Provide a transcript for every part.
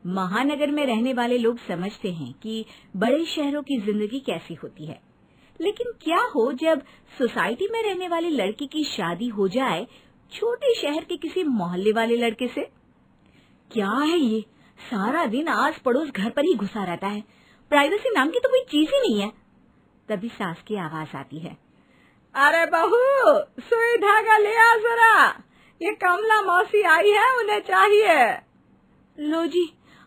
महानगर में रहने वाले लोग समझते हैं कि बड़े शहरों की जिंदगी कैसी होती है, लेकिन क्या हो जब सोसाइटी में रहने वाली लड़की की शादी हो जाए छोटे शहर के किसी मोहल्ले वाले लड़के से। क्या है ये, सारा दिन आस पड़ोस घर पर ही घुसा रहता है, प्राइवेसी नाम की तो कोई चीज ही नहीं है। तभी सास की आवाज आती है, अरे बहू, सुई धागा ले आ जरा, ये कमला मौसी आई है, उन्हें चाहिए। लो जी,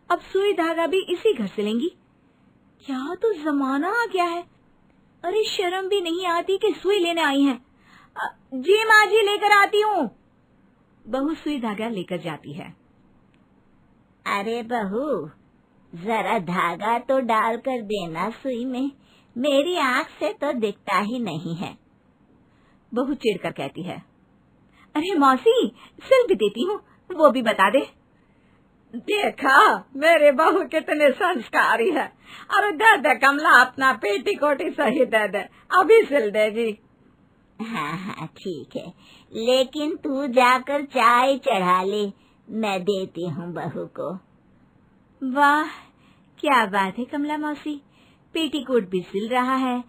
अब सुई धागा भी इसी घर से लेंगी। क्या तो जमाना आ गया है, अरे शर्म भी नहीं आती कि सुई लेने आई हैं। जी माँ जी, लेकर आती हूँ। बहू सुई धागा लेकर जाती है। अरे बहू, जरा धागा तो डाल कर देना सुई में, मेरी आँख से तो दिखता ही नहीं है। बहू चिढ़कर कहती है, अरे मौसी, सिल भी देती हूँ, वो भी बता दे। देखा, मेरे बहू कितने संस्कारी है। अरे दे दे कमला, अपना पेटीकोटी सही दे दे, अभी सिल देगी। हाँ हाँ ठीक है, लेकिन तू जाकर चाय चढ़ा ले, मैं देती हूँ बहू को। वाह, क्या बात है कमला मौसी, पेटीकोट भी सिल रहा है,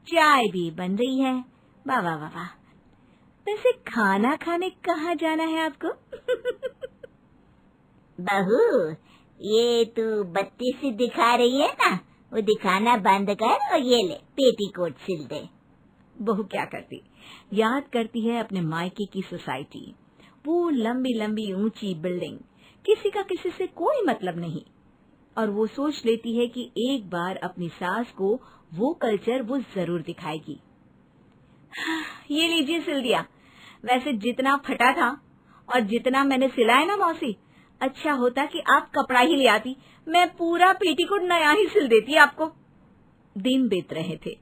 चाय भी बन रही है। वाह वाह वाह वाह। वैसे खाना खाने कहाँ जाना है आपको? बहू, ये तू बत्ती सी दिखा रही है ना, वो दिखाना बंद कर और ये ले पेटीकोट सिल दे। बहू क्या करती, याद करती है अपने मायके की सोसाइटी, वो लंबी लंबी ऊंची बिल्डिंग, किसी का किसी से कोई मतलब नहीं, और वो सोच लेती है कि एक बार अपनी सास को वो कल्चर वो जरूर दिखाएगी। ये लीजिए सिल दिया। वैसे जितना फटा था और जितना मैंने सिलाया ना मौसी, अच्छा होता कि आप कपड़ा ही ले आती, मैं पूरा पेटीकोट नया ही सिल देती आपको। दिन बीत रहे थे,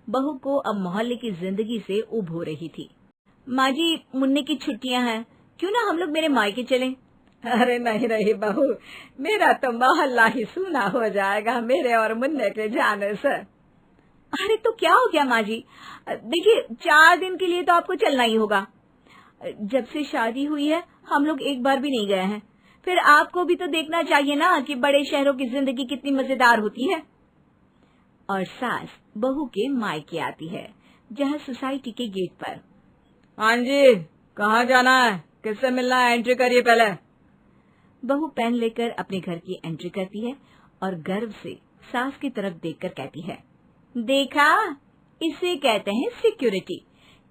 बहू को अब मोहल्ले की जिंदगी से उब हो रही थी। माँ जी, मुन्ने की छुट्टियां हैं, क्यों ना हम लोग मेरे मायके चलें? अरे नहीं रही बहू, मेरा तो मोहल्ला ही सूना हो जाएगा मेरे और मुन्ने के जाने से। अरे तो क्या हो गया माँ जी, देखिए 4 दिन के लिए तो आपको चलना ही होगा। जब से शादी हुई है हम लोग एक बार भी नहीं गए हैं, फिर आपको भी तो देखना चाहिए ना कि बड़े शहरों की जिंदगी कितनी मजेदार होती है। और सास बहू के मायके आती है, जहाँ सोसाइटी के गेट पर। हाँ जी, कहाँ जाना है, किससे मिलना है, एंट्री करिए पहले। बहू पेन लेकर अपने घर की एंट्री करती है और गर्व से सास की तरफ देखकर कहती है, देखा, इसे कहते हैं सिक्योरिटी,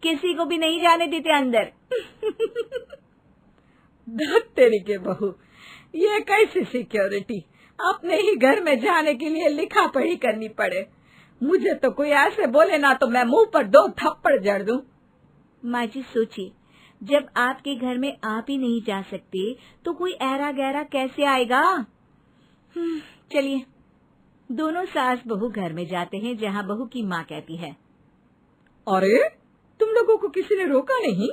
किसी को भी नहीं जाने देते अंदर। तेरी के बहू, ये कैसी सिक्योरिटी, अपने ही घर में जाने के लिए लिखा पढ़ी करनी पड़े। मुझे तो कोई ऐसे बोले ना तो मैं मुंह पर 2 थप्पड़ जड़ दूं। माँ जी सोचिए, जब आपके घर में आप ही नहीं जा सकते तो कोई ऐरा गैरा कैसे आएगा। चलिए, दोनों सास बहू घर में जाते हैं, जहाँ बहू की माँ कहती है, अरे तुम लोगों को किसी ने रोका नहीं?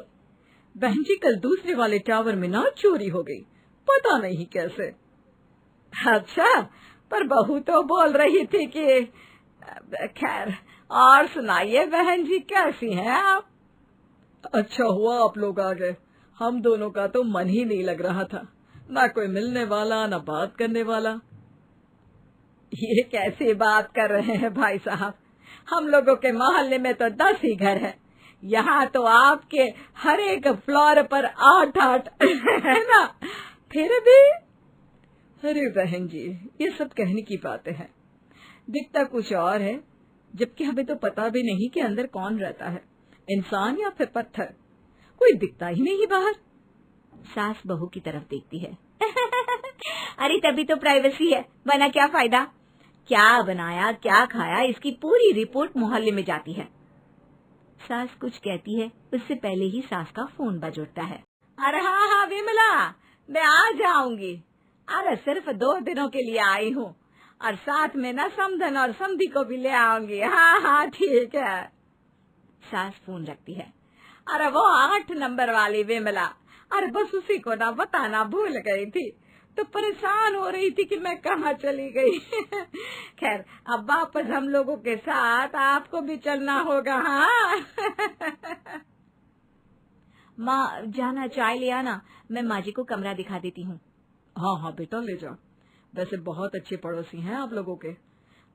बहन जी, कल दूसरे वाले टावर में ना चोरी हो गई, पता नहीं कैसे। अच्छा, पर बहू तो बोल रही थी कि खैर, और सुनाइए बहन जी, कैसी हैं आप? अच्छा हुआ आप लोग आ गए, हम दोनों का तो मन ही नहीं लग रहा था, ना कोई मिलने वाला ना बात करने वाला। ये कैसी बात कर रहे हैं भाई साहब, हम लोगों के मोहल्ले में तो 10 ही घर है, यहाँ तो आपके हर एक फ्लोर पर 8-8 है ना, फिर भी। अरे बहन जी, ये सब कहने की बातें हैं, दिखता कुछ और है, जबकि हमें तो पता भी नहीं कि अंदर कौन रहता है, इंसान या फिर पत्थर, कोई दिखता ही नहीं बाहर। सास बहू की तरफ देखती है। अरे तभी तो प्राइवेसी है, वरना क्या फायदा, क्या बनाया क्या खाया इसकी पूरी रिपोर्ट मोहल्ले में जाती है। सास कुछ कहती है, उससे पहले ही सास का फोन बज उठता है। अरे हाँ हाँ विमला, मैं आ जाऊंगी, अरे सिर्फ 2 दिनों के लिए आई हूँ, और साथ में ना समधन और समधी को भी ले आऊंगी। हाँ हाँ ठीक है। सास फोन रखती है। अरे वो 8 नंबर वाली विमला, अरे बस उसी को ना बताना भूल गई थी, तो परेशान हो रही थी कि मैं कहाँ चली गई। खैर, अब वापस हम लोगों के साथ आपको भी चलना होगा। हाँ। माँ जाना, चाय ले आना, मैं माँ जी को कमरा दिखा देती हूँ। हाँ हाँ बेटा ले जा, वैसे बहुत अच्छे पड़ोसी हैं आप लोगों के।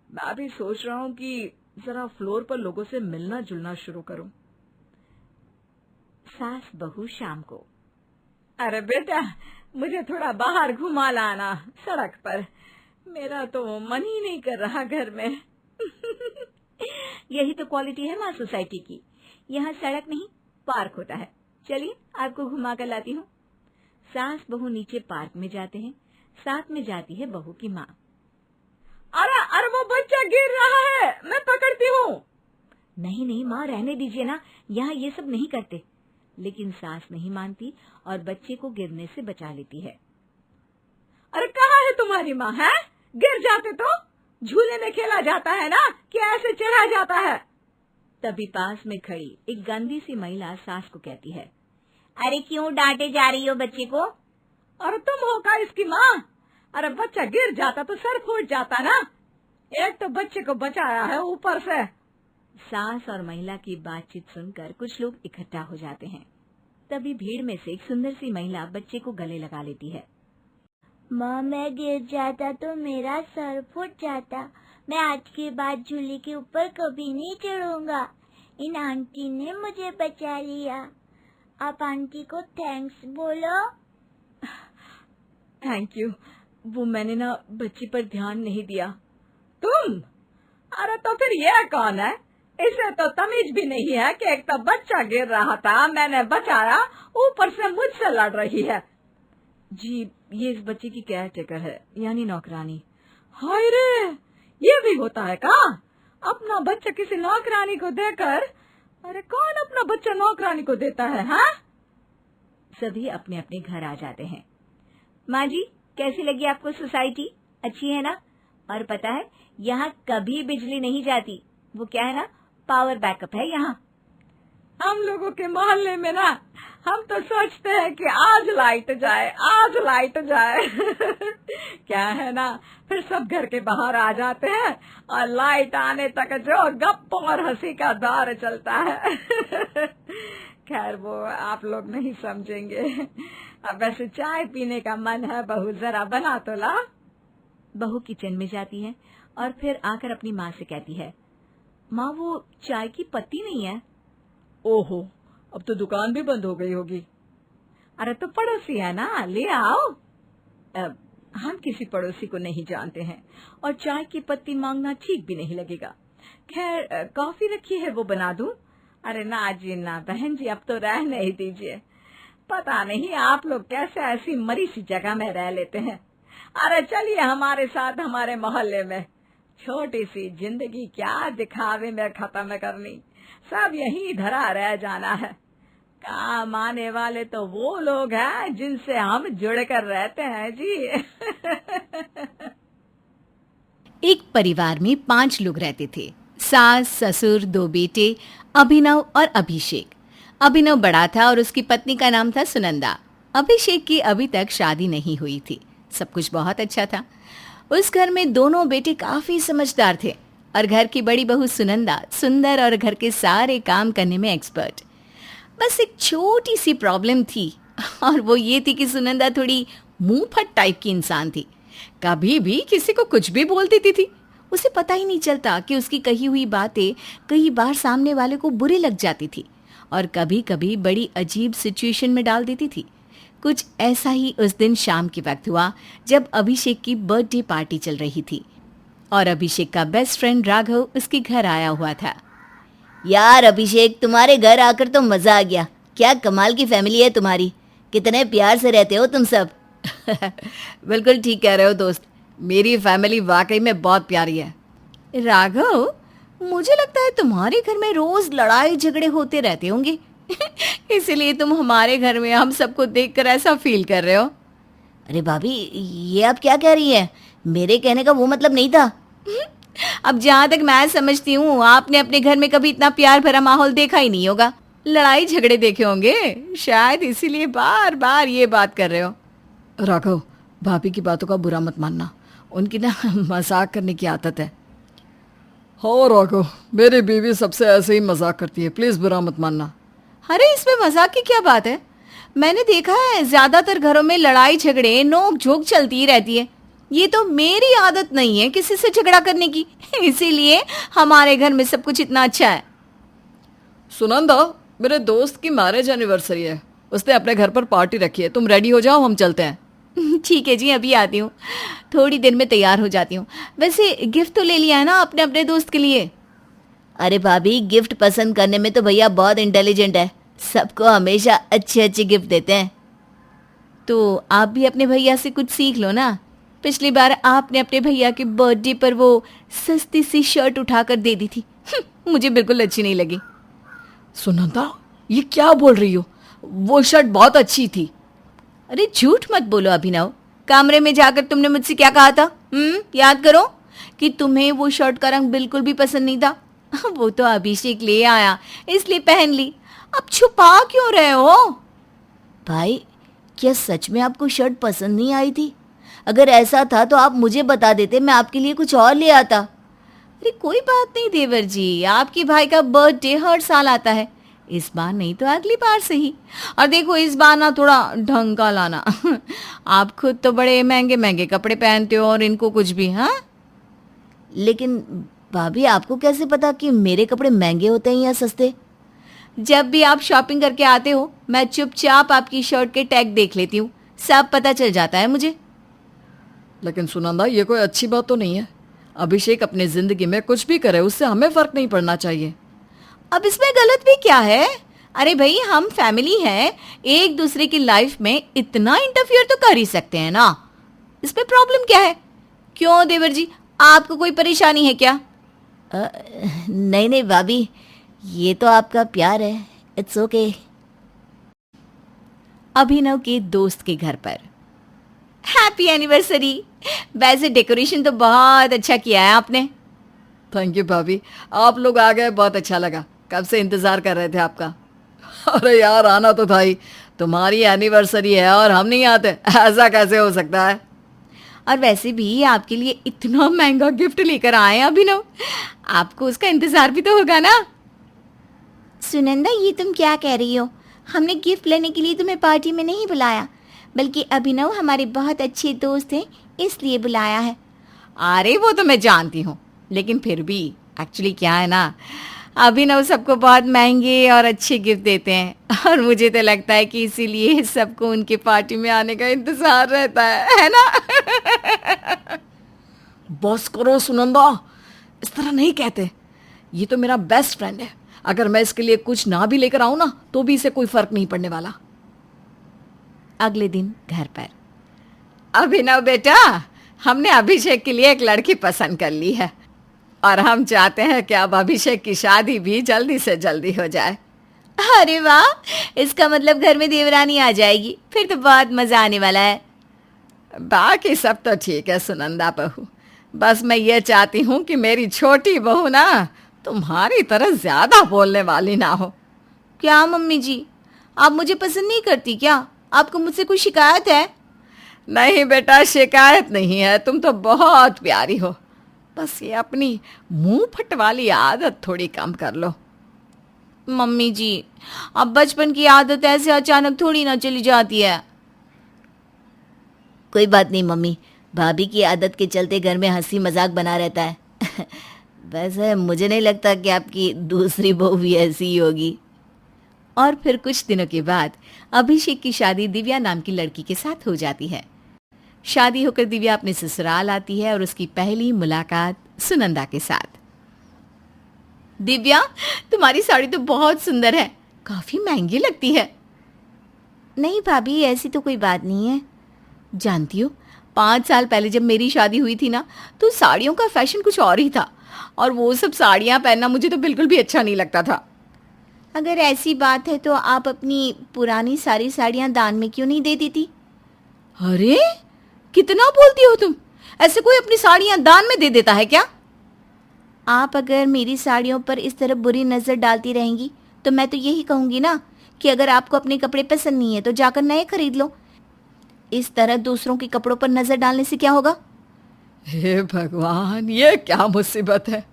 मैं भी सोच रहा हूँ कि जरा फ्लोर पर लोगों से मिलना जुलना शुरू करूं। सास बहू शाम को। अरे बेटा, मुझे थोड़ा बाहर घुमा लाना सड़क पर, मेरा तो मन ही नहीं कर रहा घर में। यही तो क्वालिटी है माँ सोसाइटी की। यहाँ सड़क नहीं पार्क होता है। चलिए आपको घुमा कर लाती हूँ। सास बहू नीचे पार्क में जाते हैं। साथ में जाती है बहू की माँ। अरे अरे वो बच्चा गिर रहा है, मैं पकड़ती हूँ। नहीं नहीं माँ, रहने दीजिए ना, यहाँ ये सब नहीं करते। लेकिन सास नहीं मानती और बच्चे को गिरने से बचा लेती है। अरे कहाँ है तुम्हारी माँ? है गिर जाते तो झूले में खेला जाता है ना, कि ऐसे चढ़ा जाता है? तभी पास में खड़ी एक गंदी सी महिला सास को कहती है, अरे क्यों डांटे जा रही हो बच्चे को? और तुम हो का इसकी माँ? अरे बच्चा गिर जाता तो सर फूट जाता ना, एक तो बच्चे को बचाया है ऊपर से। सास और महिला की बातचीत सुनकर कुछ लोग इकट्ठा हो जाते हैं। तभी भीड़ में से एक सुंदर सी महिला बच्चे को गले लगा लेती है। माँ, मैं गिर जाता तो मेरा सर फूट जाता। मैं आज के बाद झूले के ऊपर कभी नहीं चढ़ूंगा। इन आंटी ने मुझे बचा लिया। आप आंटी को थैंक्स बोलो। थैंक यू, वो मैंने ना बच्ची पर ध्यान नहीं दिया। तुम? अरे तो फिर ये कौन है? इसे तो तमीज भी नहीं है कि एक तो बच्चा गिर रहा था, मैंने बचाया, ऊपर से मुझसे लड़ रही है। जी, ये इस बच्चे की केयर टेकर है, यानी नौकरानी। हाय रे, ये भी होता है का? अपना बच्चा किसी नौकरानी को देकर? अरे कौन अपना बच्चा नौकरानी को देता है? हाँ? सभी अपने अपने घर आ जाते हैं। माँ जी, कैसी लगी आपको सोसाइटी? अच्छी है ना? और पता है यहाँ कभी बिजली नहीं जाती। वो क्या है ना, पावर बैकअप है यहाँ। हम लोगों के मोहल्ले में ना, हम तो सोचते हैं कि आज लाइट जाए, आज लाइट जाए। क्या है ना, फिर सब घर के बाहर आ जाते हैं और लाइट आने तक जो गप्पों और हंसी का दौर चलता है। खैर वो आप लोग नहीं समझेंगे। अब वैसे चाय पीने का मन है बहू, जरा बना तो ला। बहू किचन में जाती है और फिर आकर अपनी माँ से कहती है, माँ वो चाय की पत्ती नहीं है। ओहो, अब तो दुकान भी बंद हो गई होगी। अरे तो पड़ोसी है ना, ले आओ। हम किसी पड़ोसी को नहीं जानते हैं और चाय की पत्ती मांगना ठीक भी नहीं लगेगा। खैर कॉफी रखी है, वो बना दूं? अरे ना जी ना बहन जी, अब तो रहने ही दीजिए। पता नहीं आप लोग कैसे ऐसी मरी सी जगह में रह लेते हैं। अरे चलिए हमारे साथ हमारे मोहल्ले में। छोटी सी जिंदगी क्या दिखावे में खत्म करनी, सब यहीं धरा रह जाना है। काम आने वाले तो वो लोग हैं जिनसे हम जुड़कर रहते हैं जी। एक परिवार में 5 लोग रहते थे। सास, ससुर, 2 बेटे, अभिनव और अभिषेक। अभिनव बड़ा था और उसकी पत्नी का नाम था सुनंदा। अभिषेक की अभी तक शादी नहीं हुई थी। सब कुछ बहुत अच्छा था। उस घर में दोनों बेटे काफी समझदार थे और घर की बड़ी बहू सुनंदा सुंदर और घर के सारे काम करने में एक्सपर्ट। बस एक छोटी सी प्रॉब्लम थी और वो ये थी कि सुनंदा थोड़ी मुंहफट टाइप की इंसान थी। कभी भी किसी को कुछ भी बोल देती थी। उसे पता ही नहीं चलता कि उसकी कही हुई बातें कई बार सामने वाले को बुरी लग जाती थी और कभी कभी बड़ी अजीब सिचुएशन में डाल देती थी। कुछ ऐसा ही उस दिन शाम के वक्त हुआ जब अभिषेक की बर्थडे पार्टी चल रही थी और अभिषेक का बेस्ट फ्रेंड राघव उसके घर आया हुआ था। यार अभिषेक, तुम्हारे घर आकर तो मजा आ गया। क्या कमाल की फैमिली है तुम्हारी, कितने प्यार से रहते हो तुम सब। बिल्कुल ठीक कह रहे हो दोस्त, मेरी फैमिली वाकई में बहुत प्यारी है। राघव, मुझे लगता है तुम्हारे घर में रोज लड़ाई झगड़े होते रहते होंगे। इसीलिए तुम हमारे घर में हम सबको देखकर ऐसा फील कर रहे हो। अरे भाभी, ये आप क्या कह रही हैं? मेरे कहने का वो मतलब नहीं था। अब जहाँ तक मैं समझती हूँ, आपने अपने घर में कभी इतना प्यार भरा माहौल देखा ही नहीं होगा। लड़ाई झगड़े देखे होंगे, शायद इसीलिए बार बार ये बात कर रहे हो। राघव, भाभी की बातों का बुरा मत मानना, उनकी ना मजाक करने की आदत है। हाँ राघव, मेरी बीवी सबसे ऐसे ही मजाक करती है, प्लीज बुरा मत मानना। अरे इसमें मजाक की क्या बात है? मैंने देखा है ज्यादातर घरों में लड़ाई झगड़े नोक झोंक चलती ही रहती है। ये तो मेरी आदत नहीं है किसी से झगड़ा करने की, इसीलिए हमारे घर में सब कुछ इतना अच्छा है। सुनंदा, मेरे दोस्त की मैरिज एनिवर्सरी है, उसने अपने घर पर पार्टी रखी है, तुम रेडी हो जाओ, हम चलते हैं। ठीक है जी, अभी आती हूँ, थोड़ी देर में तैयार हो जाती हूँ। वैसे गिफ्ट तो ले लिया है ना अपने अपने दोस्त के लिए? अरे भाभी, गिफ्ट पसंद करने में तो भैया बहुत इंटेलिजेंट है, सबको हमेशा अच्छे अच्छे गिफ्ट देते हैं। तो आप भी अपने भैया से कुछ सीख लो ना। पिछली बार आपने अपने भैया के बर्थडे पर वो सस्ती सी शर्ट उठाकर दे दी थी, मुझे बिल्कुल अच्छी नहीं लगी। सुनंदा, ये क्या बोल रही हो? वो शर्ट बहुत अच्छी थी। अरे झूठ मत बोलो अभिनव, कमरे में जाकर तुमने मुझसे क्या कहा था? याद करो कि तुम्हें वो शर्ट का रंग बिल्कुल भी पसंद नहीं था। वो तो अभिषेक ले आया इसलिए पहन ली, अब छुपा क्यों रहे हो? भाई, क्या सच में आपको शर्ट पसंद नहीं आई थी? अगर ऐसा था तो आप मुझे बता देते, मैं आपके लिए कुछ और ले आता। अरे कोई बात नहीं देवर जी, आपके भाई का बर्थडे हर साल आता है, इस बार नहीं तो अगली बार से ही। और देखो इस बार ना थोड़ा ढंग का लाना। आप खुद तो बड़े महंगे महंगे कपड़े पहनते हो और इनको कुछ भी। हाँ, लेकिन भाभी, आपको कैसे पता कि मेरे कपड़े महंगे होते हैं या सस्ते? जब भी आप शॉपिंग करके आते हो मैं चुपचाप आपकी शर्ट के टैग देख लेती हूँ, सब पता चल जाता है मुझे। लेकिन सुनंदा, ये कोई अच्छी बात तो नहीं है। अभिषेक अपनी जिंदगी में कुछ भी करे, उससे हमें फर्क नहीं पड़ना चाहिए। अब इसमें गलत भी क्या है? अरे भाई, हम फैमिली हैं, एक दूसरे की लाइफ में इतना इंटरफियर तो कर ही सकते हैं ना, इसमें प्रॉब्लम क्या है? क्यों देवर जी, आपको कोई परेशानी है क्या? नहीं नहीं भाभी, ये तो आपका प्यार है, इट्स ओके। अभिनव के दोस्त के घर पर। Happy anniversary. वैसे डेकोरेशन तो बहुत अच्छा किया है आपने। थैंक यू भाभी, आप लोग आ गए, बहुत अच्छा लगा, कब से इंतजार कर रहे थे आपका। अरे यार, आना तो था ही, तुम्हारी एनिवर्सरी है और हम नहीं आते, ऐसा कैसे हो सकता है? और वैसे भी आपके लिए इतना महंगा गिफ्ट लेकर आए हैं अभिनव, आपको उसका इंतजार भी तो होगा ना। सुनंदा, ये तुम क्या कह रही हो? हमने गिफ्ट लेने के लिए तुम्हें पार्टी में नहीं बुलाया, बल्कि अभिनव हमारे बहुत अच्छे दोस्त हैं इसलिए बुलाया है। अरे वो तो मैं जानती हूँ, लेकिन फिर भी एक्चुअली क्या है ना, अभिनव सबको बहुत महंगे और अच्छे गिफ्ट देते हैं और मुझे तो लगता है कि इसीलिए सबको उनके पार्टी में आने का इंतजार रहता है ना? बस करो सुनंदा, इस तरह नहीं कहते, ये तो मेरा बेस्ट फ्रेंड है, अगर मैं इसके लिए कुछ ना भी लेकर आऊं ना तो भी इसे कोई फर्क नहीं पड़ने वाला। अगले दिन घर पर। अभिनव बेटा, हमने अभिषेक के लिए एक लड़की पसंद कर ली है और हम चाहते हैं कि अब अभिषेक की शादी भी जल्दी से जल्दी हो जाए। अरे वाह, इसका मतलब घर में देवरानी आ जाएगी, फिर तो बहुत मजा आने वाला है। बाकी सब तो ठीक है सुनंदा बहू, बस मैं ये चाहती हूँ कि मेरी छोटी बहू ना तुम्हारी तरह ज्यादा बोलने वाली ना हो। क्या मम्मी जी, आप मुझे पसंद नहीं करती क्या? आपको मुझसे कोई शिकायत है? नहीं बेटा, शिकायत नहीं है, तुम तो बहुत प्यारी हो, बस ये अपनी मुंह फट वाली आदत थोड़ी कम कर लो। मम्मी जी, अब बचपन की आदत ऐसे अचानक थोड़ी ना चली जाती है। कोई बात नहीं मम्मी, भाभी की आदत के चलते घर में हंसी मजाक बना रहता है। वैसे मुझे नहीं लगता कि आपकी दूसरी बहू भी ऐसी ही होगी। और फिर कुछ दिनों के बाद अभिषेक की शादी दिव्या नाम की लड़की के साथ हो जाती है। शादी होकर दिव्या अपने ससुराल आती है और उसकी पहली मुलाकात सुनंदा के साथ। दिव्या, तुम्हारी साड़ी तो बहुत सुंदर है, काफी महंगी लगती है। नहीं भाभी, ऐसी तो कोई बात नहीं है। जानती हो, 5 साल पहले जब मेरी शादी हुई थी ना, तो साड़ियों का फैशन कुछ और ही था और वो सब साड़ियाँ पहनना मुझे तो बिल्कुल भी अच्छा नहीं लगता था। अगर ऐसी बात है तो आप अपनी पुरानी सारी साड़ियाँ दान में क्यों नहीं दे देती? अरे कितना बोलती हो तुम, ऐसे कोई अपनी साड़ियाँ दान में दे देता है क्या? आप अगर मेरी साड़ियों पर इस तरह बुरी नज़र डालती रहेंगी तो मैं तो यही कहूँगी ना कि अगर आपको अपने कपड़े पसंद नहीं है तो जाकर नए खरीद लो। इस तरह दूसरों के कपड़ों पर नज़र डालने से क्या होगा? हे भगवान, ये क्या मुसीबत है।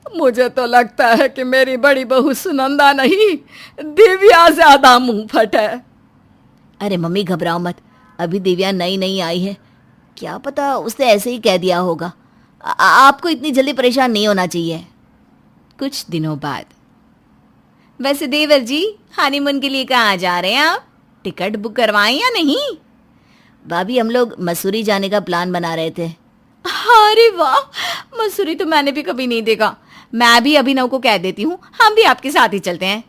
मुझे तो लगता है कि मेरी बड़ी बहू सुनंदा नहीं, दिव्या ज्यादा मुंह फट है। अरे मम्मी घबराओ मत, अभी दिव्या नई नई आई है, क्या पता उसने ऐसे ही कह दिया होगा। आपको इतनी जल्दी परेशान नहीं होना चाहिए। कुछ दिनों बाद। वैसे देवर जी, हनीमून के लिए कहाँ जा रहे हैं आप? टिकट बुक करवाएं या नहीं? भाभी, हम लोग मसूरी जाने का प्लान बना रहे थे। अरे वाह, मसूरी तो मैंने भी कभी नहीं देखा। मैं भी अभिनव को कह देती हूँ, हम भी आपके साथ ही चलते हैं।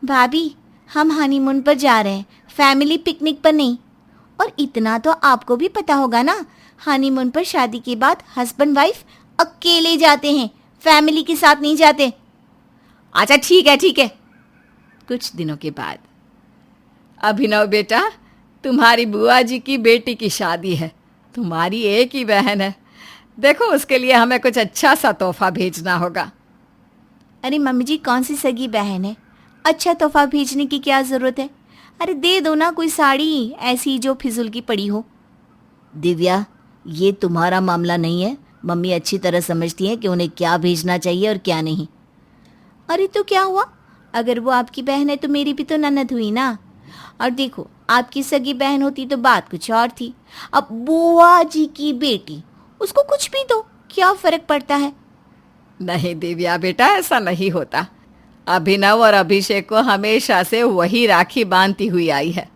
भाभी, हम हनीमून पर जा रहे हैं, फैमिली पिकनिक पर नहीं। और इतना तो आपको भी पता होगा ना, हनीमून पर शादी के बाद हस्बैंड वाइफ अकेले जाते हैं, फैमिली के साथ नहीं जाते। अच्छा ठीक है ठीक है। कुछ दिनों के बाद। अभिनव बेटा, तुम्हारी बुआ जी की बेटी की शादी है, तुम्हारी एक ही बहन है, देखो उसके लिए हमें कुछ अच्छा सा तोहफा भेजना होगा। अरे मम्मी जी, कौन सी सगी बहन है, अच्छा तोहफा भेजने की क्या ज़रूरत है? अरे दे दो ना कोई साड़ी ऐसी जो फिजूल की पड़ी हो। दिव्या, ये तुम्हारा मामला नहीं है। मम्मी अच्छी तरह समझती है कि उन्हें क्या भेजना चाहिए और क्या नहीं। अरे तो क्या हुआ, अगर वो आपकी बहन है तो मेरी भी तो ननद हुई ना। और देखो, आपकी सगी बहन होती तो बात कुछ और थी। अब बुआ जी की बेटी, उसको कुछ भी दो, क्या फर्क पड़ता है? नहीं दिव्या बेटा, ऐसा नहीं होता। अभिनव और अभिषेक को हमेशा से वही राखी बांधती हुई आई है,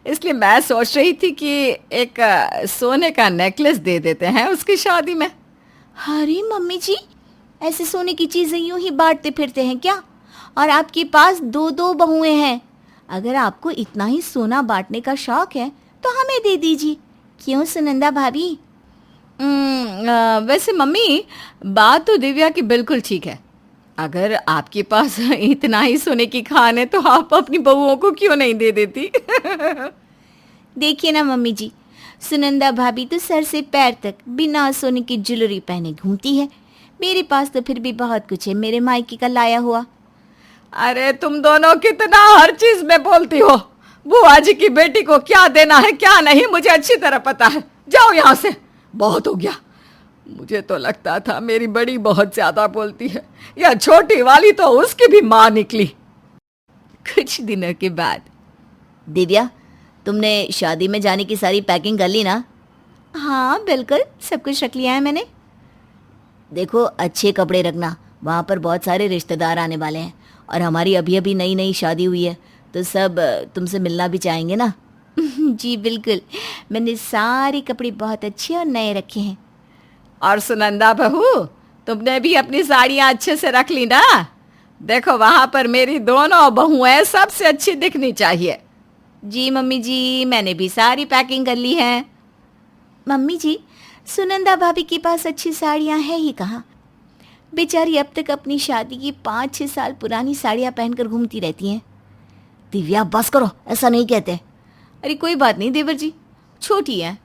इसलिए मैं सोच रही थी कि एक सोने का नेकलेस दे देते हैं उसकी शादी में। अरे मम्मी जी, ऐसे सोने की चीजें यूं ही बांटते फिरते हैं क्या? और आपके पास दो दो बहुएं हैं। अगर आपको इतना ही सोना बांटने का शौक है तो हमें दे दीजिए। क्यों सुनंदा भाभी? वैसे मम्मी, बात तो दिव्या की बिल्कुल ठीक है। अगर आपके पास इतना ही सोने की खान है तो आप अपनी बहुओं को क्यों नहीं दे देती? देखिए ना मम्मी जी, सुनंदा भाभी तो सर से पैर तक बिना सोने की ज्वेलरी पहने घूमती है। मेरे पास तो फिर भी बहुत कुछ है, मेरे मायके का लाया हुआ। अरे तुम दोनों कितना हर चीज में बोलती हो। बुआ जी की बेटी को क्या देना है क्या नहीं मुझे अच्छी तरह पता है। जाओ यहाँ से, बहुत हो गया। मुझे तो लगता था मेरी बड़ी बहुत ज्यादा बोलती है, या छोटी वाली तो उसकी भी माँ निकली। कुछ दिनों के बाद। दिव्या, तुमने शादी में जाने की सारी पैकिंग कर ली ना? हाँ बिल्कुल, सब कुछ रख लिया है मैंने। देखो, अच्छे कपड़े रखना, वहाँ पर बहुत सारे रिश्तेदार आने वाले हैं और हमारी अभी अभी नई नई शादी हुई है तो सब तुमसे मिलना भी चाहेंगे ना। जी बिल्कुल, मैंने सारे कपड़े बहुत अच्छे और नए रखे हैं। और सुनंदा बहू, तुमने भी अपनी साड़ियाँ अच्छे से रख ली ना? देखो वहाँ पर मेरी दोनों बहुएं सबसे अच्छी दिखनी चाहिए। जी मम्मी जी, मैंने भी सारी पैकिंग कर ली है। मम्मी जी, सुनंदा भाभी के पास अच्छी साड़ियाँ हैं ही कहाँ? बेचारी अब तक अपनी शादी की 5-6 साल पुरानी साड़ियाँ पहनकर घूमती रहती हैं। दिव्या बस करो, ऐसा नहीं कहते। अरे कोई बात नहीं देवर जी, छोटी है।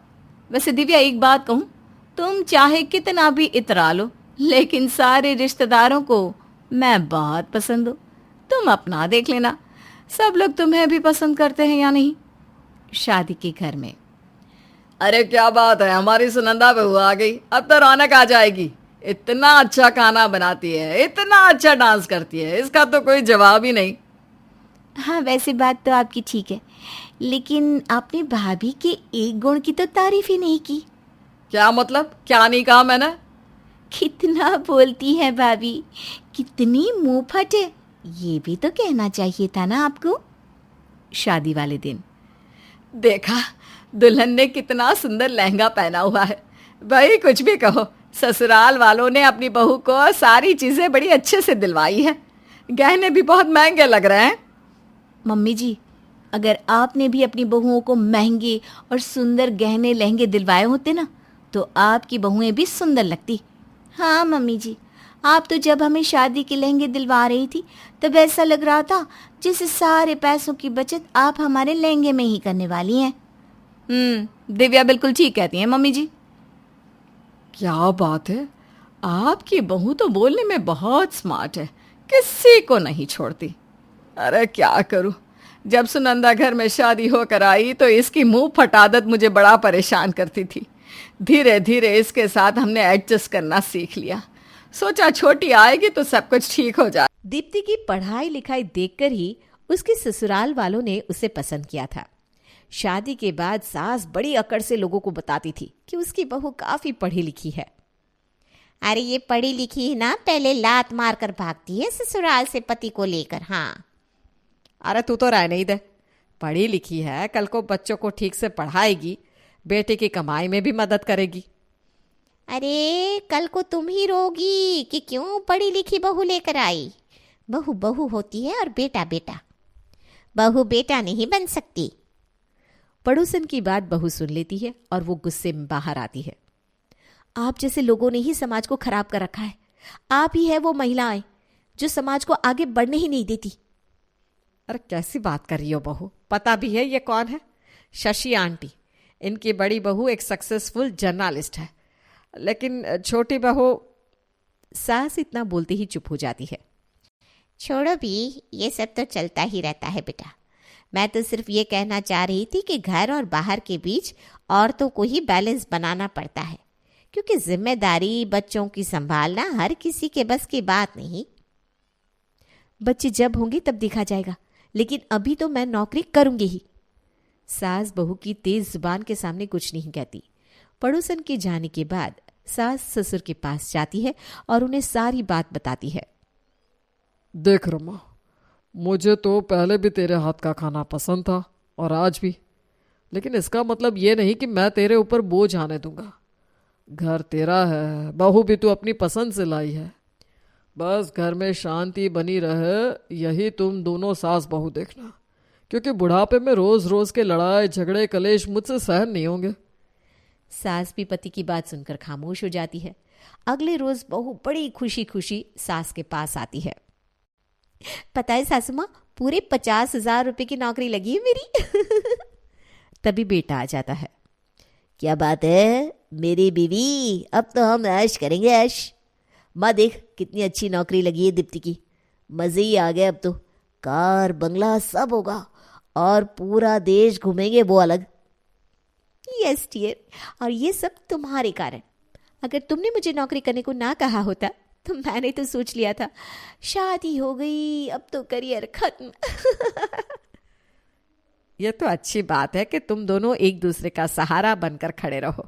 वैसे दिव्या एक बात कहूँ, तुम चाहे कितना भी इतरा लो, लेकिन सारे रिश्तेदारों को मैं बहुत पसंद हूँ। तुम अपना देख लेना, सब लोग तुम्हें भी पसंद करते हैं या नहीं। शादी के घर में। अरे क्या बात है, हमारी सुनंदा बहू आ गई, अब तो रौनक आ जाएगी। इतना अच्छा खाना बनाती है, इतना अच्छा डांस करती है, इसका तो कोई जवाब ही नहीं। हाँ, वैसे बात तो आपकी ठीक है, लेकिन आपने भाभी के एक गुण की तो तारीफ ही नहीं की। क्या मतलब? क्या नहीं कहा मैंने? कितना बोलती है भाभी, कितनी मुंह फट है, ये भी तो कहना चाहिए था ना आपको। शादी वाले दिन। देखा, दुल्हन ने कितना सुंदर लहंगा पहना हुआ है। भाई कुछ भी कहो, ससुराल वालों ने अपनी बहू को सारी चीजें बड़ी अच्छे से दिलवाई है। गहने भी बहुत महंगे लग रहे हैं। मम्मी जी, अगर आपने भी अपनी बहुओं को महंगे और सुंदर गहने लहंगे दिलवाए होते ना, तो आपकी बहुएं भी सुंदर लगती। हाँ मम्मी जी, आप तो जब हमें शादी के लहंगे दिलवा रही थी तब ऐसा लग रहा था जैसे सारे पैसों की बचत आप हमारे लहंगे में ही करने वाली हैं। दिव्या बिल्कुल ठीक कहती हैं मम्मी जी। क्या बात है, आपकी बहू तो बोलने में बहुत स्मार्ट है, किसी को नहीं छोड़ती। अरे क्या करूं, जब सुनंदा घर में शादी होकर आई तो इसकी मुंह फटादत मुझे बड़ा परेशान करती थी। धीरे धीरे इसके साथ हमने एडजस्ट करना सीख लिया। सोचा छोटी आएगी तो सब कुछ ठीक हो जाए। दीप्ति की पढ़ाई लिखाई देखकर ही उसके ससुराल वालों ने उसे पसंद किया था। शादी के बाद सास बड़ी अकड़ से लोगों को बताती थी कि उसकी बहू काफी पढ़ी लिखी है। अरे ये पढ़ी लिखी है ना, पहले लात मार कर भागती है ससुराल से पति को लेकर। हाँ, अरे तू तो रहने ही दे, पढ़ी लिखी है, कल को बच्चों को ठीक से पढ़ाएगी, बेटे की कमाई में भी मदद करेगी। अरे कल को तुम ही रोगी कि क्यों पढ़ी लिखी बहू लेकर आई। बहू बहू होती है और बेटा बेटा, बहू बेटा नहीं बन सकती। पड़ोसन की बात बहू सुन लेती है और वो गुस्से में बाहर आती है। आप जैसे लोगों ने ही समाज को खराब कर रखा है। आप ही है वो महिलाएं जो समाज को आगे बढ़ने ही नहीं देती। अरे कैसी बात कर रही हो बहू, पता भी है ये कौन है? शशि आंटी। इनकी बड़ी बहू एक सक्सेसफुल जर्नलिस्ट है, लेकिन छोटी बहू। सास इतना बोलते ही चुप हो जाती है। छोड़ो भी, ये सब तो चलता ही रहता है बेटा। मैं तो सिर्फ ये कहना चाह रही थी कि घर और बाहर के बीच औरतों को ही बैलेंस बनाना पड़ता है, क्योंकि जिम्मेदारी बच्चों की संभालना हर किसी के बस की बात नहीं। बच्चे जब होंगे तब देखा जाएगा, लेकिन अभी तो मैं नौकरी करूंगी ही। सास बहू की तेज जुबान के सामने कुछ नहीं कहती। पड़ोसन के जाने के बाद सास ससुर के पास जाती है और उन्हें सारी बात बताती है। देख रमा, मुझे तो पहले भी तेरे हाथ का खाना पसंद था और आज भी, लेकिन इसका मतलब ये नहीं कि मैं तेरे ऊपर बोझ आने दूंगा। घर तेरा है, बहू भी तू अपनी पसंद से लाई है। बस घर में शांति बनी रहे, यही तुम दोनों सास बहू देखना, क्योंकि बुढ़ापे में रोज रोज के लड़ाई झगड़े कलेश मुझसे सहन नहीं होंगे। सास भी पति की बात सुनकर खामोश हो जाती है। अगले रोज बहू बड़ी खुशी खुशी सास के पास आती है। पता है सासू माँ, पूरे 50,000 रुपए की नौकरी लगी है मेरी। तभी बेटा आ जाता है। क्या बात है मेरी बीवी, अब तो हम ऐश करेंगे ऐश। माँ देख कितनी अच्छी नौकरी लगी है दीप्ति की, मजे ही आ गए। अब तो कार बंगला सब होगा और पूरा देश घूमेंगे वो अलग। यस डियर, और ये सब तुम्हारे कारण। अगर तुमने मुझे नौकरी करने को ना कहा होता तो मैंने तो सोच लिया था शादी हो गई, अब तो करियर खत्म। यह तो अच्छी बात है कि तुम दोनों एक दूसरे का सहारा बनकर खड़े रहो,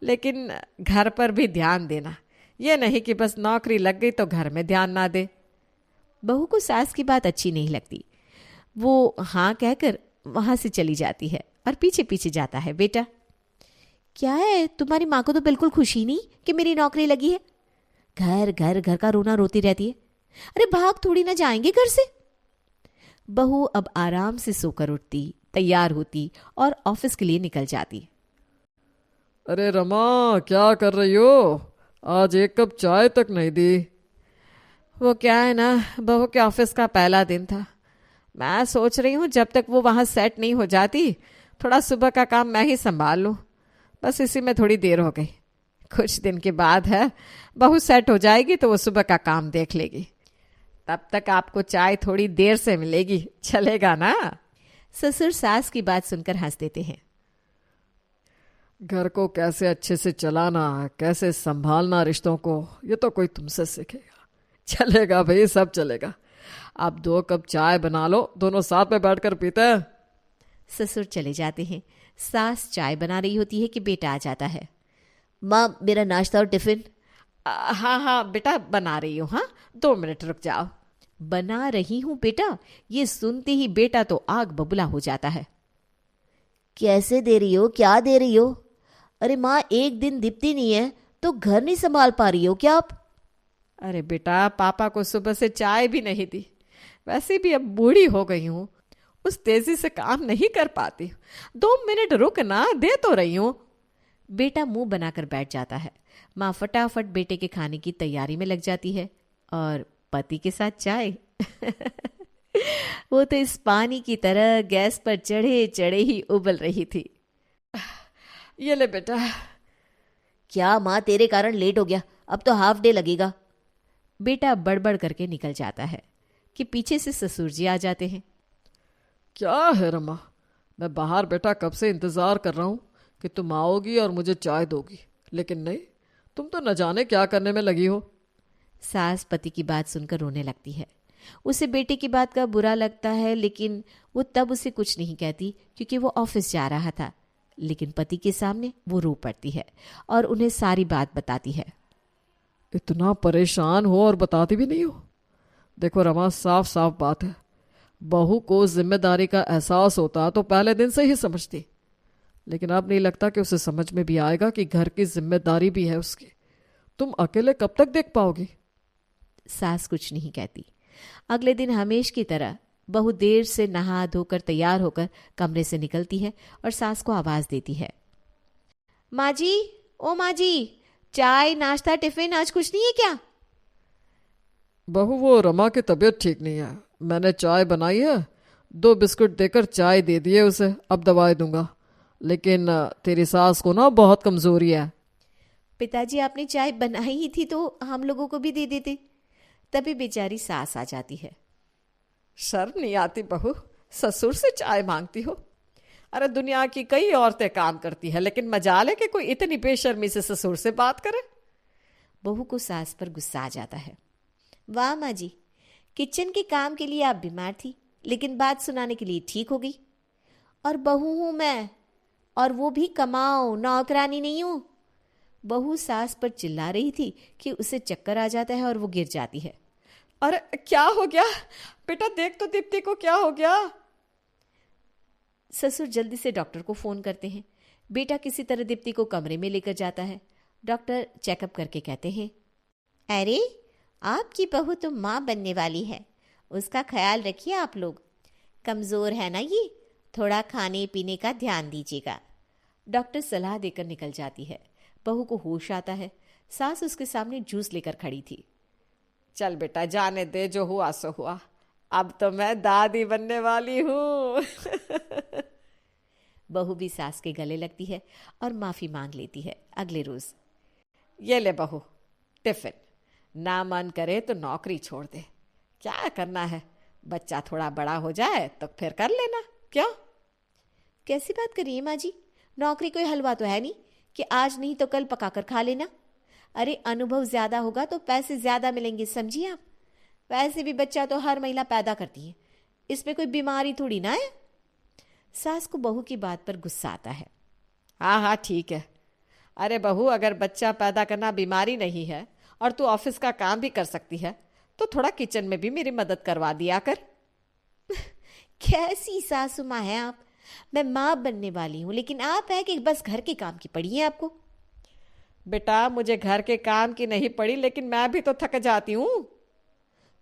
लेकिन घर पर भी ध्यान देना। यह नहीं कि बस नौकरी लग गई तो घर में ध्यान ना दे। बहू को सास की बात अच्छी नहीं लगती। वो हाँ कहकर वहां से चली जाती है और पीछे पीछे जाता है। बेटा क्या है, तुम्हारी माँ को तो बिल्कुल खुशी नहीं कि मेरी नौकरी लगी है। घर घर घर का रोना रोती रहती है। अरे भाग थोड़ी ना जाएंगे घर से। बहू अब आराम से सोकर उठती, तैयार होती और ऑफिस के लिए निकल जाती। अरे रमा, क्या कर रही हो? आज एक कप चाय तक नहीं दी। वो क्या है ना, बहू के ऑफिस का पहला दिन था। मैं सोच रही हूँ जब तक वो वहां सेट नहीं हो जाती, थोड़ा सुबह का काम मैं ही संभाल लूँ। बस इसी में थोड़ी देर हो गई। कुछ दिन के बाद है, बहू सेट हो जाएगी तो वो सुबह का काम देख लेगी। तब तक आपको चाय थोड़ी देर से मिलेगी, चलेगा ना? ससुर सास की बात सुनकर हंस देते हैं। घर को कैसे अच्छे से चलाना, कैसे संभालना रिश्तों को, ये तो कोई तुमसे सीखेगा। चलेगा भाई, सब चलेगा। आप 2 कप चाय बना लो, दोनों साथ में बैठकर पीते हैं। ससुर चले जाते हैं। सास चाय बना रही होती है कि बेटा आ जाता है। माँ मेरा नाश्ता और टिफिन। हाँ हाँ बेटा बना रही हूँ। हाँ 2 मिनट रुक जाओ। बना रही हूँ बेटा, ये सुनते ही बेटा तो आग बबूला हो जाता है। कैसे दे रही हो, क्या दे रही हो? अरे माँ एक दिन दीप्ति नहीं है तो घर नहीं संभाल पा रही हो क्या आप? अरे बेटा पापा को सुबह से चाय भी नहीं दी, वैसे भी अब बूढ़ी हो गई हूँ, उस तेजी से काम नहीं कर पाती। 2 मिनट रुक ना, दे तो रही हूँ। बेटा मुंह बनाकर बैठ जाता है। माँ फटाफट बेटे के खाने की तैयारी में लग जाती है और पति के साथ चाय। वो तो इस पानी की तरह गैस पर चढ़े चढ़े ही उबल रही थी। ये ले बेटा। क्या माँ तेरे कारण लेट हो गया, अब तो हाफ डे लगेगा। बेटा बड़बड़ करके निकल जाता है कि पीछे से ससुर जी आ जाते हैं। क्या है रमा, मैं बाहर बेटा कब से इंतजार कर रहा हूँ कि तुम आओगी और मुझे चाय दोगी, लेकिन नहीं, तुम तो न जाने क्या करने में लगी हो। सास पति की बात सुनकर रोने लगती है। उसे बेटे की बात का बुरा लगता है, लेकिन वो तब उसे कुछ नहीं कहती क्योंकि वो ऑफिस जा रहा था। लेकिन पति के सामने वो रो पड़ती है और उन्हें सारी बात बताती है। इतना परेशान हो और बताती भी नहीं हो। देखो रमा, साफ साफ बात है, बहू को जिम्मेदारी का एहसास होता तो पहले दिन से ही समझती, लेकिन अब नहीं लगता कि उसे समझ में भी आएगा कि घर की जिम्मेदारी भी है उसकी। तुम अकेले कब तक देख पाओगी? सास कुछ नहीं कहती। अगले दिन हमेश की तरह बहू देर से नहा धोकर तैयार होकर कमरे से निकलती है और सास को आवाज देती है, माँ जी, ओ माँ जी, चाय नाश्ता टिफिन आज कुछ नहीं है क्या? बहू, वो रमा की तबीयत ठीक नहीं है, मैंने चाय बनाई है, 2 बिस्कुट देकर चाय दे दिए उसे, अब दवाई दूंगा। लेकिन तेरी सास को ना बहुत कमजोरी है। पिताजी, आपने चाय बनाई ही थी तो हम लोगों को भी दे देते। तभी बेचारी सास आ जाती है। शर्म नहीं आती बहू, ससुर से चाय मांगती हो? अरे दुनिया की कई औरतें काम करती है, लेकिन मजाल है कि कोई इतनी बेशर्मी से ससुर से बात करे। बहू को सास पर गुस्सा आ जाता है। वाह माँ जी, किचन के काम के लिए आप बीमार थी, लेकिन बात सुनाने के लिए ठीक हो गई। और बहू हूं मैं, और वो भी कमाओ, नौकरानी नहीं हूं। बहू सास पर चिल्ला रही थी कि उसे चक्कर आ जाता है और वो गिर जाती है। अरे क्या हो गया बेटा, देख तो दीप्ति को क्या हो गया। ससुर जल्दी से डॉक्टर को फोन करते हैं। बेटा किसी तरह दीप्ति को कमरे में लेकर जाता है। डॉक्टर चेकअप करके कहते हैं, अरे आपकी बहू तो माँ बनने वाली है, उसका ख्याल रखिए आप लोग। कमज़ोर है ना ये, थोड़ा खाने पीने का ध्यान दीजिएगा। डॉक्टर सलाह देकर निकल जाती है। बहू को होश आता है। सास उसके सामने जूस लेकर खड़ी थी। चल बेटा, जाने दे, जो हुआ सो हुआ, अब तो मैं दादी बनने वाली हूँ। बहू भी सास के गले लगती है और माफी मांग लेती है। अगले रोज, ये ले बहू टिफिन, ना मन करे तो नौकरी छोड़ दे, क्या करना है, बच्चा थोड़ा बड़ा हो जाए तो फिर कर लेना। क्यों? कैसी बात कर रही है माँ जी? नौकरी कोई हलवा तो है नहीं कि आज नहीं तो कल पकाकर खा लेना। अरे अनुभव ज्यादा होगा तो पैसे ज्यादा मिलेंगे, समझिए आप। वैसे भी बच्चा तो हर महिला पैदा करती है, इसमें कोई बीमारी थोड़ी ना है। सास को बहू की बात पर गुस्सा आता है। हाँ हाँ ठीक है। अरे बहू, अगर बच्चा पैदा करना बीमारी नहीं है और तू ऑफिस का काम भी कर सकती है तो थोड़ा किचन में भी मेरी मदद करवा दिया कर। कैसी सासू माँ है आप? मैं माँ बनने वाली हूँ, लेकिन आप है कि बस घर के काम की पड़ी है आपको। बेटा, मुझे घर के काम की नहीं पड़ी, लेकिन मैं भी तो थक जाती हूँ।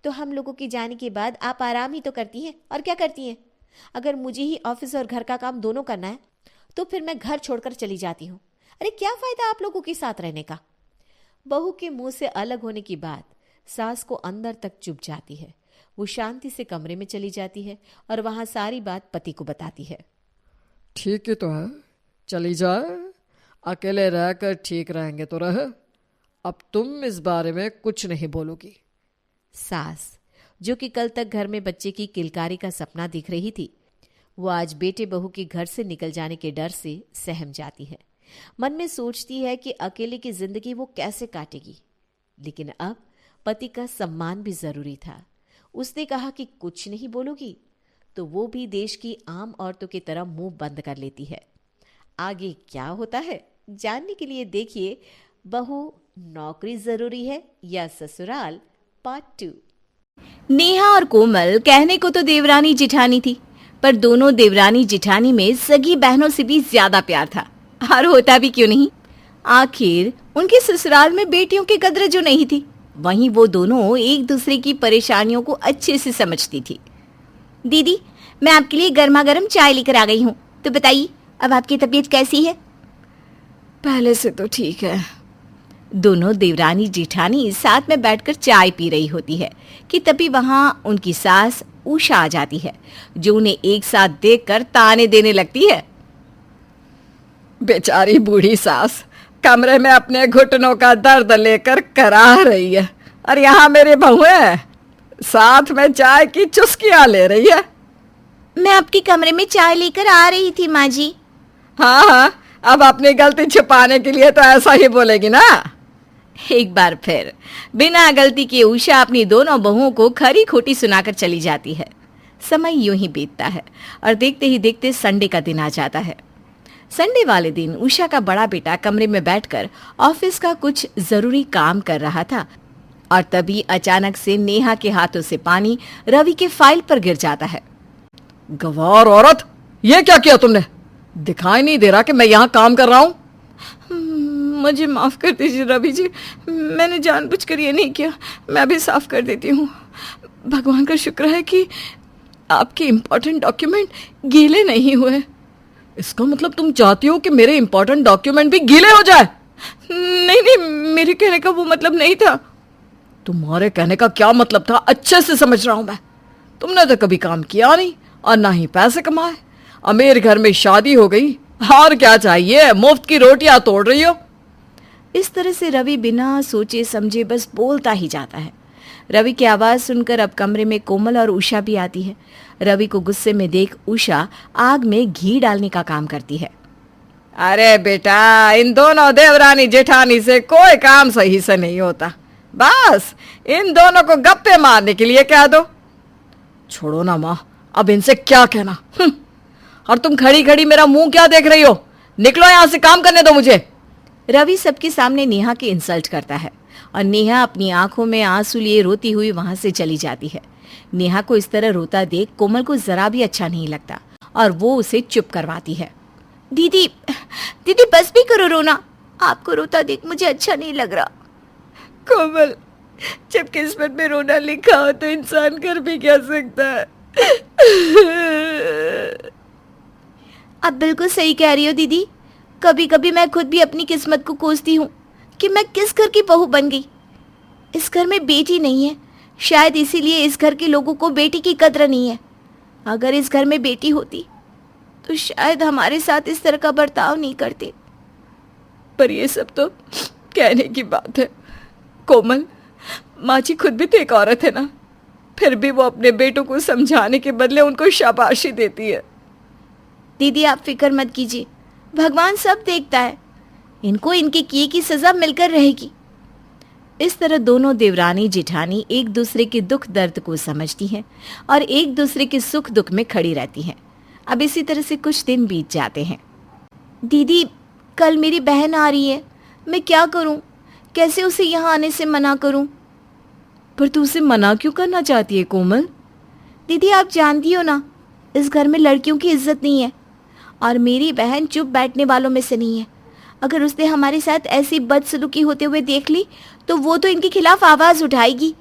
तो हम लोगों के जाने के बाद आप आराम ही तो करती हैं, और क्या करती हैं? अगर मुझे ही ऑफिस और घर का काम दोनों करना है तो फिर मैं घर छोड़कर चली जाती हूँ। अरे क्या फायदा आप लोगों के साथ रहने का? बहू के मुंह से अलग होने की बात सास को अंदर तक चुभ जाती है। वो शांति से कमरे में चली जाती है और वहां सारी बात पति को बताती है। ठीक ही तो है, चली जाए, अकेले रहकर ठीक रहेंगे तो रहे, अब तुम इस बारे में कुछ नहीं बोलोगी। सास, जो कि कल तक घर में बच्चे की किलकारी का सपना दिख रही थी, वो आज बेटे बहू के घर से निकल जाने के डर से सहम जाती है। मन में सोचती है कि अकेले की जिंदगी वो कैसे काटेगी, लेकिन अब पति का सम्मान भी जरूरी था। उसने कहा कि कुछ नहीं बोलोगी, तो वो भी देश की आम औरतों की तरह मुंह बंद कर लेती है। आगे क्या होता है जानने के लिए देखिए बहू नौकरी जरूरी है या ससुराल पार्ट 2। नेहा और कोमल कहने को तो देवरानी जिठानी थी, पर दोनों देवरानी जिठानी में सगी बहनों से भी ज्यादा प्यार था, और होता भी क्यों नहीं। आखिर उनके ससुराल में बेटियों की कद्र जो नहीं थी, वहीं वो दोनों एक दूसरे की परेशानियों को अच्छे से समझती थी। दीदी, मैं आपके लिए गर्मा गर्म चाय लेकर आ गई हूँ, तो बताइए अब आपकी तबीयत कैसी है? पहले से तो ठीक है। दोनों देवरानी जेठानी साथ में बैठकर चाय पी रही होती है कि तभी वहां उनकी सास उषा आ जाती है, जो उन्हें एक साथ देखकर ताने देने लगती है। बेचारी बूढ़ी सास कमरे में अपने घुटनों का दर्द लेकर कराह रही है, और यहाँ मेरी बहुएं साथ में चाय की चुस्कियां ले रही है। मैं आपके कमरे में चाय लेकर आ रही थी माँ जी। हाँ हाँ, अब अपनी गलती छुपाने के लिए तो ऐसा ही बोलेगी ना। एक बार फिर बिना गलती के उषा अपनी दोनों बहुओं को खरी खोटी सुनाकर चली जाती है। समय यूं ही बीतता है और देखते ही देखते संडे का दिन आ जाता है। संडे वाले दिन उषा का बड़ा बेटा कमरे में बैठकर ऑफिस का कुछ जरूरी काम कर रहा था और तभी अचानक से नेहा के हाथों से पानी रवि के फाइल पर गिर जाता है। गवार औरत, ये क्या किया तुमने? दिखाई नहीं दे रहा कि मैं यहाँ काम कर रहा हूँ? मुझे माफ कर दीजिए रवि जी, मैंने जानबूझकर ये नहीं किया। मैं भी साफ कर देती हूँ। भगवान का शुक्र है कि आपके इम्पोर्टेंट डॉक्यूमेंट गीले नहीं हुए। इसका मतलब तुम चाहती हो कि मेरे इम्पोर्टेंट डॉक्यूमेंट भी गीले हो जाए? नहीं, मेरे कहने का वो मतलब नहीं था। तुम्हारे कहने का क्या मतलब था अच्छे से समझ रहा हूं मैं। तुमने तो कभी काम किया नहीं और ना ही पैसे कमाए। अमीर घर में शादी हो गई, और क्या चाहिए? मुफ्त की रोटियां तोड़ रही हो। इस तरह से रवि बिना सोचे समझे बस बोलता ही जाता है। रवि की आवाज सुनकर अब कमरे में कोमल और उषा भी आती है। रवि को गुस्से में देख उषा आग में घी डालने का काम करती है। अरे बेटा, इन दोनों देवरानी जेठानी से कोई काम सही से नहीं होता। बस इन दोनों को गप्पे मारने के लिए कह दो। छोड़ो ना माँ, अब इनसे क्या कहना। और तुम खड़ी खड़ी मेरा मुंह क्या देख रही हो? निकलो यहाँ से, काम करने दो मुझे। रवि सबके सामने नेहा की इंसल्ट करता है और नेहा अपनी आंखों में आंसू लिए रोती हुई वहां से चली जाती है। नेहा को इस तरह रोता देख कोमल को जरा भी अच्छा नहीं लगता और वो उसे चुप करवाती है। दीदी बस भी करो रोना। आपको रोता देख मुझे अच्छा नहीं लग रहा। कोमल, जब किस्मत में रोना लिखा हो तो इंसान कर भी क्या सकता है। आप बिल्कुल सही कह रही हो दीदी। कभी कभी मैं खुद भी अपनी किस्मत को कोसती हूँ कि मैं किस घर की बहू बन गई। इस घर में बेटी नहीं है, शायद इसीलिए इस घर के लोगों को बेटी की कद्र नहीं है। अगर इस घर में बेटी होती तो शायद हमारे साथ इस तरह का बर्ताव नहीं करते। पर ये सब तो कहने की बात है कोमल। माँ जी खुद भी तो एक औरत है ना, फिर भी वो अपने बेटों को समझाने के बदले उनको शाबाशी देती है। दीदी आप फिक्र मत कीजिए, भगवान सब देखता है। इनको इनके किए की सजा मिलकर रहेगी। इस तरह दोनों देवरानी जेठानी एक दूसरे के दुख दर्द को समझती हैं और एक दूसरे के सुख दुख में खड़ी रहती हैं। अब इसी तरह से कुछ दिन बीत जाते हैं। दीदी कल मेरी बहन आ रही है, मैं क्या करूं? कैसे उसे यहाँ आने से मना करूं? पर तू उसे मना क्यों करना चाहती है कोमल? दीदी आप जानती हो ना, इस घर में लड़कियों की इज्जत नहीं है और मेरी बहन चुप बैठने वालों में से नहीं है। अगर उसने हमारे साथ ऐसी बदसलूकी होते हुए देख ली तो वो तो इनके खिलाफ आवाज उठाएगी।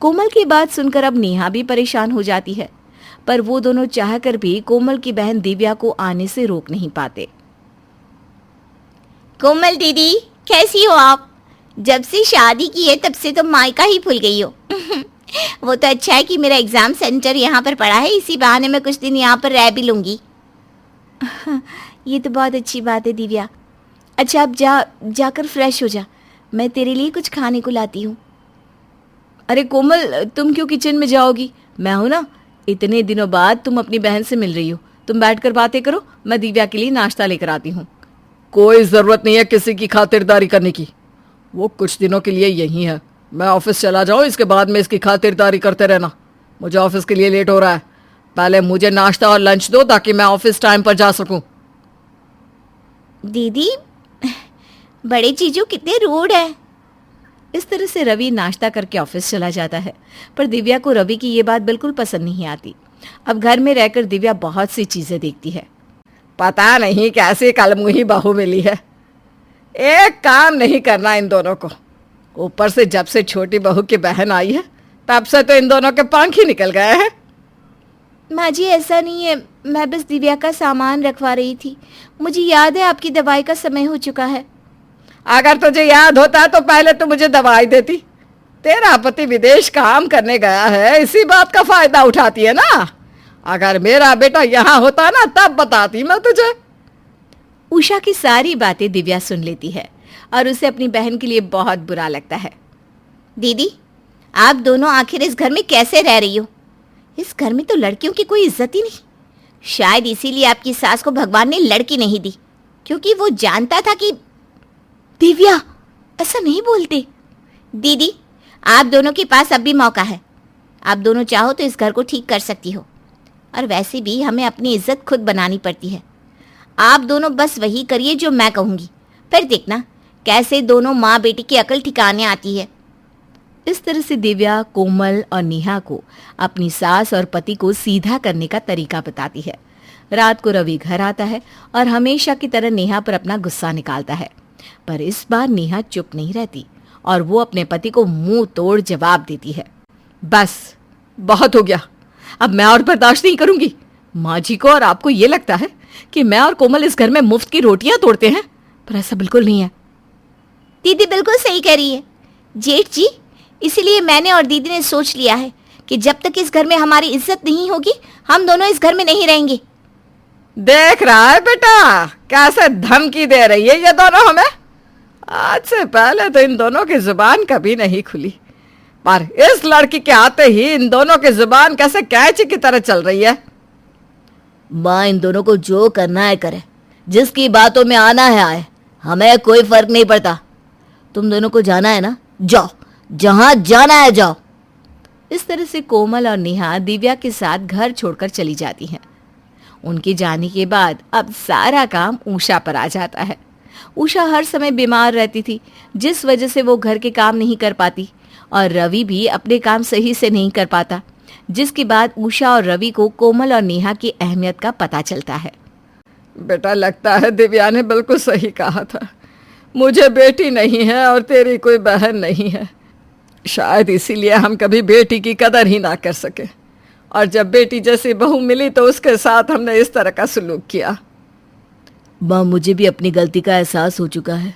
कोमल की बात सुनकर अब नेहा भी परेशान हो जाती है, पर वो दोनों चाहकर भी कोमल की बहन दिव्या को आने से रोक नहीं पाते। कोमल दीदी कैसी हो आप? जब से शादी की है तब से तो मायका ही भूल गई हो। वो तो अच्छा है कि मेरा एग्जाम सेंटर यहाँ पर पड़ा है, इसी बहाने मैं कुछ दिन यहाँ पर रह भी लूंगी। ये तो बहुत अच्छी बात है दिव्या। अच्छा अब जाकर फ्रेश हो जा, मैं तेरे लिए कुछ खाने को लाती हूँ। अरे कोमल, तुम क्यों किचन में जाओगी? मैं हूं ना। इतने दिनों बाद तुम अपनी बहन से मिल रही हो, तुम बैठकर बातें करो, मैं दिव्या के लिए नाश्ता लेकर आती हूँ। कोई जरूरत नहीं है किसी की खातिरदारी करने की। वो कुछ दिनों के लिए यही है। मैं ऑफिस चला जाऊं, इसके बाद में इसकी खातिरदारी करते रहना। मुझे ऑफिस के लिए लेट हो रहा है। पहले मुझे नाश्ता और लंच दो ताकि मैं ऑफिस टाइम पर जा सकूं। दीदी बड़े चीजों कितने रूड है। इस तरह से रवि नाश्ता करके ऑफिस चला जाता है, पर दिव्या को रवि की ये बात बिल्कुल पसंद नहीं आती। अब घर में रहकर दिव्या बहुत सी चीजें देखती है। पता नहीं कैसी कलमुही बहू मिली है, एक काम नहीं करना इन दोनों को। ऊपर से जब से छोटी बहू की बहन आई है तब से तो इन दोनों के पंख ही निकल गए हैं। माँ जी ऐसा नहीं है, मैं बस दिव्या का सामान रखवा रही थी। मुझे याद है आपकी दवाई का समय हो चुका है। अगर तुझे याद होता तो पहले तो मुझे दवाई देती। तेरा पति विदेश काम करने गया है, इसी बात का फायदा उठाती है ना। अगर मेरा बेटा यहाँ होता ना तब बताती मैं तुझे। उषा की सारी बातें दिव्या सुन लेती है और उसे अपनी बहन के लिए बहुत बुरा लगता है। दीदी आप दोनों आखिर इस घर में कैसे रह रही हो? इस घर में तो लड़कियों की कोई इज्जत ही नहीं। शायद इसीलिए आपकी सास को भगवान ने लड़की नहीं दी, क्योंकि वो जानता था कि दिव्या ऐसा नहीं बोलते। दीदी, आप दोनों के पास अब भी मौका है। आप दोनों चाहो तो इस घर को ठीक कर सकती हो, और वैसे भी हमें अपनी इज्जत खुद बनानी पड़ती है। आप दोनों बस वही करिए जो मैं कहूँगी, फिर देखना कैसे दोनों माँ बेटी की अकल ठिकाने आती है। इस तरह से दिव्या कोमल और नेहा को अपनी सास और पति को सीधा करने का तरीका बताती है। रात को रवि घर आता है और हमेशा की तरह नेहा पर अपना गुस्सा निकालता है, पर इस बार नेहा चुप नहीं रहती और वो अपने पति को मुंह तोड़ जवाब देती है। बस बहुत हो गया, अब मैं और बर्दाश्त नहीं करूंगी। माँ जी को और आपको ये लगता है कि मैं और कोमल इस घर में मुफ्त की रोटियां तोड़ते हैं, पर ऐसा बिल्कुल नहीं है। दीदी बिल्कुल सही कह रही है जेठ जी, इसीलिए मैंने और दीदी ने सोच लिया है कि जब तक इस घर में हमारी इज्जत नहीं होगी, हम दोनों इस घर में नहीं रहेंगे। देख रहा है बेटा कैसे धमकी दे रही है ये दोनों हमें। आज से पहले तो इन दोनों की जुबान कभी नहीं खुली, पर इस लड़की के आते ही इन दोनों की जुबान कैसे कैंची की तरह चल रही है। माँ इन दोनों को जो करना है करे, जिसकी बातों में आना है आए, हमें कोई फर्क नहीं पड़ता। तुम दोनों को जाना है ना, जाओ, जहां जाना है जाओ। इस तरह से कोमल और नेहा दिव्या के साथ घर छोड़कर चली जाती हैं। उनके जाने के बाद अब सारा काम उषा पर आ जाता है। उषा हर समय बीमार रहती थी, जिस वजह से वो घर के काम नहीं कर पाती, और रवि भी अपने काम सही से नहीं कर पाता, जिसके बाद उषा और रवि को कोमल और नेहा की अहमियत का पता चलता है। बेटा लगता है दिव्या ने बिल्कुल सही कहा था, मुझे बेटी नहीं है और तेरी कोई बहन नहीं है। शायद इसीलिए हम कभी बेटी की कदर ही ना कर सके, और जब बेटी जैसी बहू मिली तो उसके साथ हमने इस तरह का सलूक किया। माँ मुझे भी अपनी गलती का एहसास हो चुका है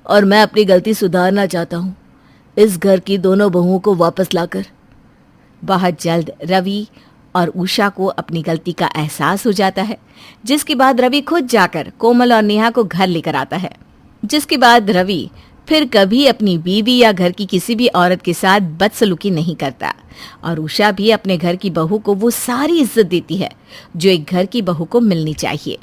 और मैं अपनी गलती सुधारना चाहता हूँ, इस घर की दोनों बहुओं को वापस लाकर। बहुत जल्द रवि और उषा को अपनी गलती का एहसास हो जाता है, जिसके बाद रवि खुद जाकर कोमल और नेहा को घर लेकर आता है। जिसके बाद रवि फिर कभी अपनी बीवी या घर की किसी भी औरत के साथ बदसलूकी नहीं करता, और उषा भी अपने घर की बहू को वो सारी इज्जत देती है जो एक घर की बहू को मिलनी चाहिए।